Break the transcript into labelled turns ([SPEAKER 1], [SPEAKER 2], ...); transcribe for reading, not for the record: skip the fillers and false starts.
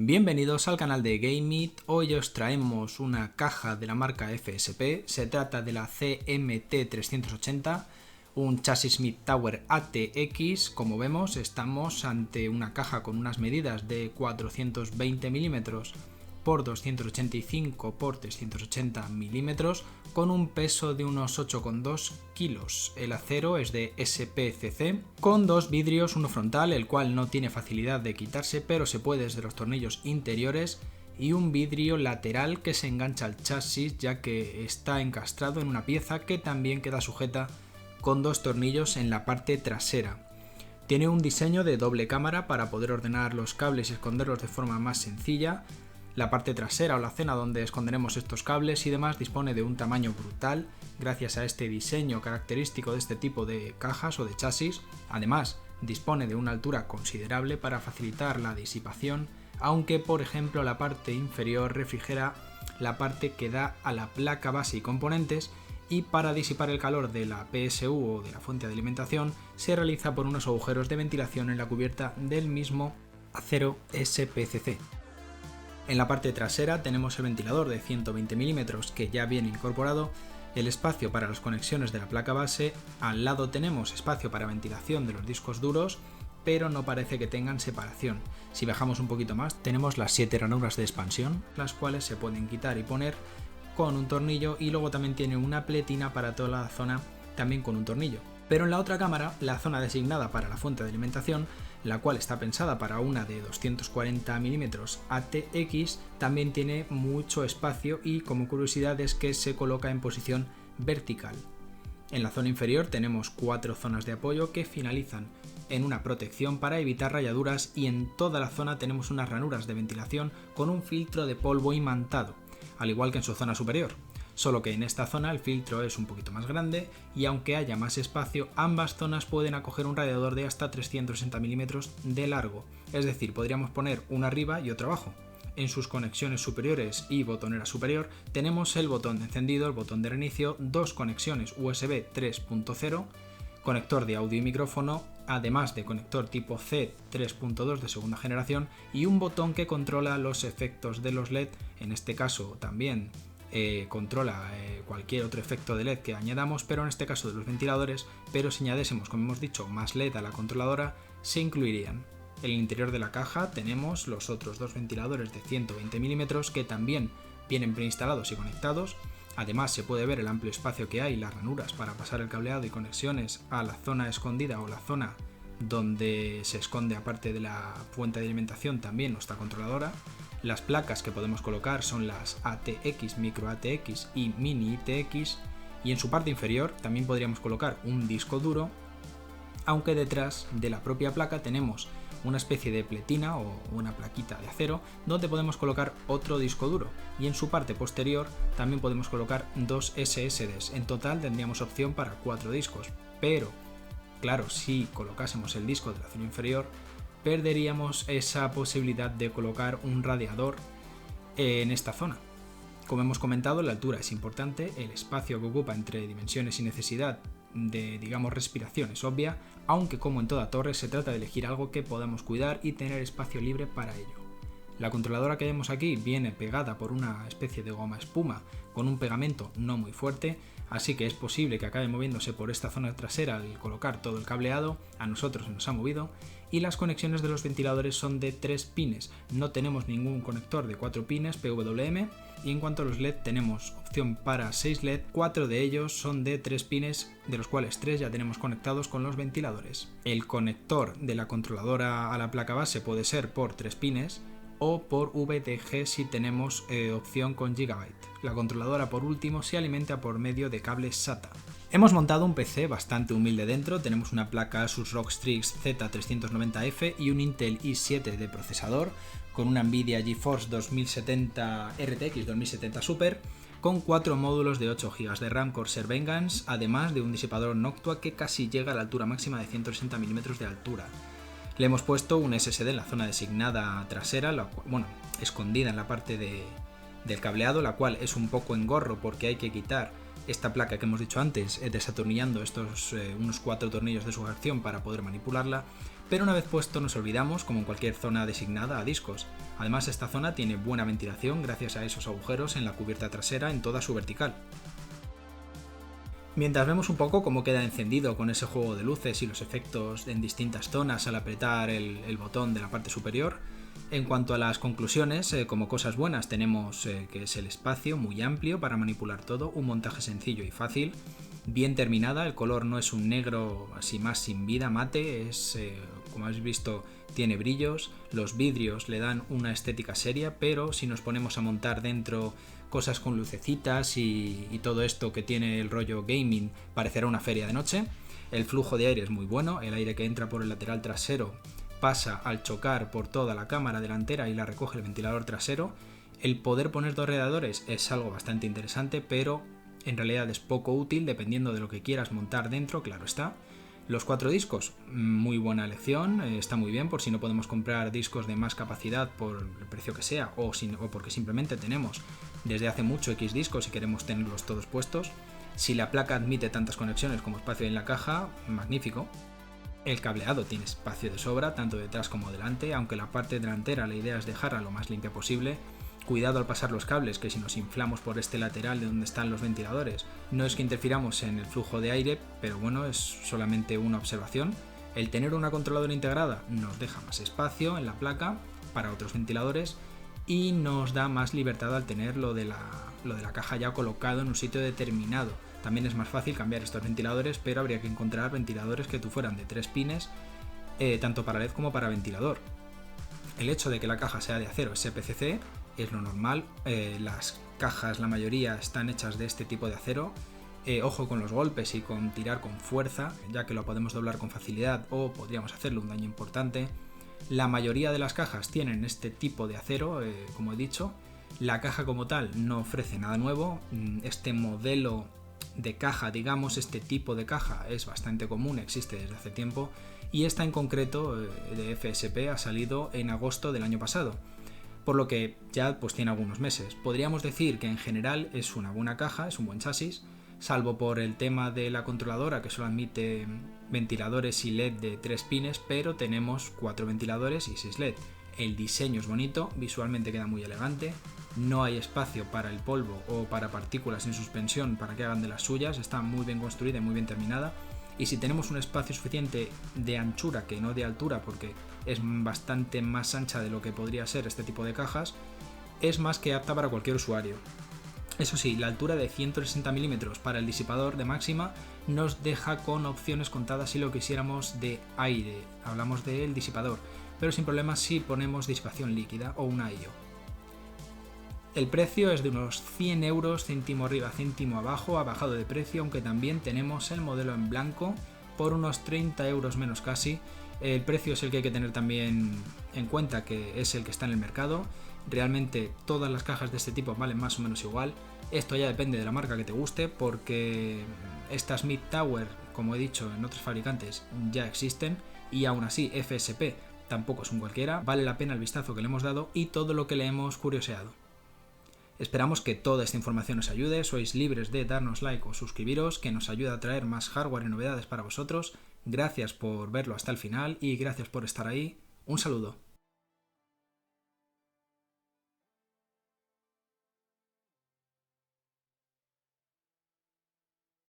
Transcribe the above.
[SPEAKER 1] Bienvenidos al canal de GameIt. Hoy os traemos una caja de la marca FSP. Se trata de la CMT380, un chasis Mid-Tower ATX. Como vemos, estamos ante una caja con unas medidas de 420 mm por 285 por 380 mm, con un peso de unos 8,2 kilos. El acero es de SPCC, con dos vidrios, uno frontal, el cual no tiene facilidad de quitarse, pero se puede desde los tornillos interiores, y un vidrio lateral que se engancha al chasis, ya que está encastrado en una pieza que también queda sujeta con dos tornillos en la parte trasera. Tiene un diseño de doble cámara para poder ordenar los cables y esconderlos de forma más sencilla. La parte trasera o la zona donde esconderemos estos cables y demás dispone de un tamaño brutal gracias a este diseño característico de este tipo de cajas o de chasis. Además, dispone de una altura considerable para facilitar la disipación, aunque por ejemplo la parte inferior refrigera la parte que da a la placa base y componentes, y para disipar el calor de la PSU o de la fuente de alimentación se realiza por unos agujeros de ventilación en la cubierta del mismo acero SPCC. En la parte trasera tenemos el ventilador de 120 mm que ya viene incorporado, el espacio para las conexiones de la placa base. Al lado tenemos espacio para ventilación de los discos duros, pero no parece que tengan separación. Si bajamos un poquito más tenemos las 7 ranuras de expansión, las cuales se pueden quitar y poner con un tornillo, y luego también tiene una pletina para toda la zona también con un tornillo. Pero en la otra cámara, la zona designada para la fuente de alimentación, la cual está pensada para una de 240 mm ATX, también tiene mucho espacio, y como curiosidad es que se coloca en posición vertical. En la zona inferior tenemos 4 zonas de apoyo que finalizan en una protección para evitar rayaduras, y en toda la zona tenemos unas ranuras de ventilación con un filtro de polvo imantado, al igual que en su zona superior. Solo que en esta zona el filtro es un poquito más grande, y aunque haya más espacio, ambas zonas pueden acoger un radiador de hasta 360 mm de largo, es decir, podríamos poner uno arriba y otro abajo. En sus conexiones superiores y botonera superior tenemos el botón de encendido, el botón de reinicio, dos conexiones USB 3.0, conector de audio y micrófono, además de conector tipo C 3.2 de segunda generación, y un botón que controla los efectos de los LED. En este caso también controla cualquier otro efecto de LED que añadamos, pero en este caso de los ventiladores. Pero si añadésemos, como hemos dicho, más LED a la controladora, se incluirían. En el interior de la caja tenemos los otros dos ventiladores de 120 mm que también vienen preinstalados y conectados. Además, se puede ver el amplio espacio que hay, las ranuras para pasar el cableado y conexiones a la zona escondida o la zona donde se esconde, aparte de la fuente de alimentación, también nuestra controladora. Las placas que podemos colocar son las ATX, Micro ATX y Mini ITX, y en su parte inferior también podríamos colocar un disco duro, aunque detrás de la propia placa tenemos una especie de pletina o una plaquita de acero donde podemos colocar otro disco duro, y en su parte posterior también podemos colocar dos SSDs. En total tendríamos opción para 4 discos, pero claro, si colocásemos el disco del acero inferior perderíamos esa posibilidad de colocar un radiador en esta zona. Como hemos comentado, la altura es importante, el espacio que ocupa entre dimensiones y necesidad de, digamos, respiración es obvia, aunque como en toda torre se trata de elegir algo que podamos cuidar y tener espacio libre para ello. La controladora que vemos aquí viene pegada por una especie de goma espuma con un pegamento no muy fuerte, así que es posible que acabe moviéndose por esta zona trasera al colocar todo el cableado. A nosotros se nos ha movido. Y las conexiones de los ventiladores son de 3 pines, no tenemos ningún conector de 4 pines PWM. Y en cuanto a los LED, tenemos opción para 6 LED, 4 de ellos son de 3 pines, de los cuales 3 ya tenemos conectados con los ventiladores. El conector de la controladora a la placa base puede ser por 3 pines o por VTG si tenemos opción con Gigabyte. La controladora, por último, se alimenta por medio de cable SATA. Hemos montado un PC bastante humilde dentro. Tenemos una placa Asus ROG Strix Z390F y un Intel i7 de procesador, con una Nvidia GeForce 2070 RTX 2070 Super, con 4 módulos de 8 GB de RAM Corsair Vengeance, además de un disipador Noctua que casi llega a la altura máxima de 160 mm de altura. Le hemos puesto un SSD en la zona designada trasera, escondida en la parte del cableado, la cual es un poco engorro porque hay que quitar esta placa que hemos dicho antes, desatornillando estos unos 4 tornillos de sujeción para poder manipularla, pero una vez puesto nos olvidamos, como en cualquier zona designada, a discos. Además, esta zona tiene buena ventilación gracias a esos agujeros en la cubierta trasera en toda su vertical. Mientras vemos un poco cómo queda encendido con ese juego de luces y los efectos en distintas zonas al apretar el botón de la parte superior, en cuanto a las conclusiones, como cosas buenas tenemos que es el espacio muy amplio para manipular todo, un montaje sencillo y fácil, bien terminada, el color no es un negro así más sin vida, mate, es como habéis visto tiene brillos, los vidrios le dan una estética seria, pero si nos ponemos a montar dentro cosas con lucecitas y todo esto que tiene el rollo gaming parecerá una feria de noche. El flujo de aire es muy bueno, el aire que entra por el lateral trasero pasa al chocar por toda la cámara delantera y la recoge el ventilador trasero. El poder poner dos radiadores es algo bastante interesante, pero en realidad es poco útil dependiendo de lo que quieras montar dentro, claro está. Los 4 discos, muy buena elección, está muy bien por si no podemos comprar discos de más capacidad por el precio que sea o porque simplemente tenemos desde hace mucho X discos y queremos tenerlos todos puestos. Si la placa admite tantas conexiones como espacio en la caja, magnífico. El cableado tiene espacio de sobra, tanto detrás como delante, aunque la parte delantera la idea es dejarla lo más limpia posible. Cuidado al pasar los cables, que si nos inflamos por este lateral de donde están los ventiladores, no es que interfiramos en el flujo de aire, pero bueno, es solamente una observación. El tener una controladora integrada nos deja más espacio en la placa para otros ventiladores y nos da más libertad al tener lo de la caja ya colocado en un sitio determinado. También es más fácil cambiar estos ventiladores, pero habría que encontrar ventiladores que fueran de 3 pines, tanto para LED como para ventilador. El hecho de que la caja sea de acero SPCC es lo normal, las cajas la mayoría están hechas de este tipo de acero. Ojo con los golpes y con tirar con fuerza, ya que lo podemos doblar con facilidad o podríamos hacerle un daño importante. La mayoría de las cajas tienen este tipo de acero, como he dicho. La caja como tal no ofrece nada nuevo. Este modelo de caja, digamos, este tipo de caja es bastante común, existe desde hace tiempo, y esta en concreto de FSP ha salido en agosto del año pasado, por lo que ya pues tiene algunos meses. Podríamos decir que en general es una buena caja, es un buen chasis, salvo por el tema de la controladora que solo admite ventiladores y LED de 3 pines, pero tenemos 4 ventiladores y 6 LED. El diseño es bonito, visualmente queda muy elegante, no hay espacio para el polvo o para partículas en suspensión para que hagan de las suyas, está muy bien construida y muy bien terminada. Y si tenemos un espacio suficiente de anchura que no de altura, porque es bastante más ancha de lo que podría ser este tipo de cajas, es más que apta para cualquier usuario. Eso sí, la altura de 160 mm para el disipador de máxima nos deja con opciones contadas si lo quisiéramos de aire, hablamos del disipador, pero sin problemas si ponemos disipación líquida o una IO. El precio es de unos 100 euros, céntimo arriba, céntimo abajo, ha bajado de precio, aunque también tenemos el modelo en blanco por unos 30 euros menos casi. El precio es el que hay que tener también en cuenta, que es el que está en el mercado. Realmente todas las cajas de este tipo valen más o menos igual. Esto ya depende de la marca que te guste, porque estas Mid Tower, como he dicho, en otros fabricantes ya existen, y aún así FSP tampoco es un cualquiera. Vale la pena el vistazo que le hemos dado y todo lo que le hemos curioseado. Esperamos que toda esta información os ayude, sois libres de darnos like o suscribiros, que nos ayuda a traer más hardware y novedades para vosotros. Gracias por verlo hasta el final y gracias por estar ahí. Un saludo.